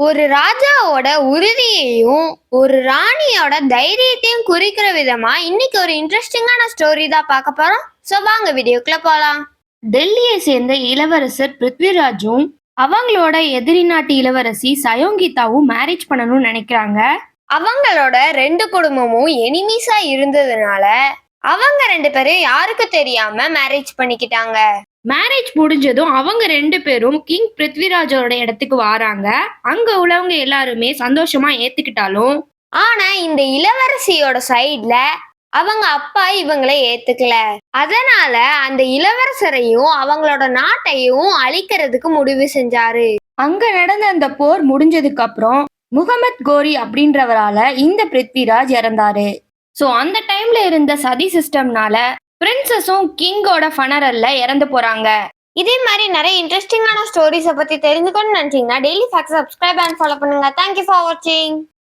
ஒரு ராஜாவோட உறுதியையும் ஒரு ராணியோட தைரியத்தையும் குறிக்கிற விதமா இன்னைக்கு ஒரு இன்ட்ரெஸ்டிங்கான ஸ்டோரி தான் பார்க்க போறோம். சோ வாங்க வீடியோக்குள்ள போலாம். டெல்லியை சேர்ந்த இளவரசர் பிருத்விராஜும் அவங்களோட எதிரி நாட்டு இளவரசி சயோங்கிதாவும் மேரேஜ் பண்ணணும்னு நினைக்கிறாங்க. அவங்களோட ரெண்டு குடும்பமும் எனிமீஸா இருந்ததுனால அவங்க ரெண்டு பேரும் யாருக்கு தெரியாம மேரேஜ் பண்ணிக்கிட்டாங்க. மேரேஜ் முடிஞ்சதும் அவங்க ரெண்டு பேரும் கிங் பிருத்விராஜோட இடத்துக்கு வராங்க. அங்க உள்ளவங்க எல்லாருமே சந்தோஷமா ஏத்துக்கிட்டாலும் ஆனா இந்த இளவரசியோட சைட்ல அவங்க அப்பா இவங்களை ஏத்துக்கல. அதனால அந்த இளவரசரையும் அவங்களோட நாட்டையும் அழிக்கிறதுக்கு முடிவு செஞ்சாரு. அங்க நடந்த அந்த போர் முடிஞ்சதுக்கு அப்புறம் முகமது கோரி அப்படின்றவரால இந்த பிருத்விராஜ் இறந்தாரு. சோ அந்த டைம்ல இருந்த சதி சிஸ்டம்னால பிரின்சஸும் கிங்கோட ஃபனரல்ல இறந்து போறாங்க. இதே மாதிரி நிறைய இன்ட்ரெஸ்டிங்கான ஸ்டோரிஸை பத்தி தெரிஞ்சுக்கணும்னு நினைச்சீங்கன்னா daily fact subscribe and follow பண்ணுங்க. தேங்க்யூ ஃபார் வாட்சிங்.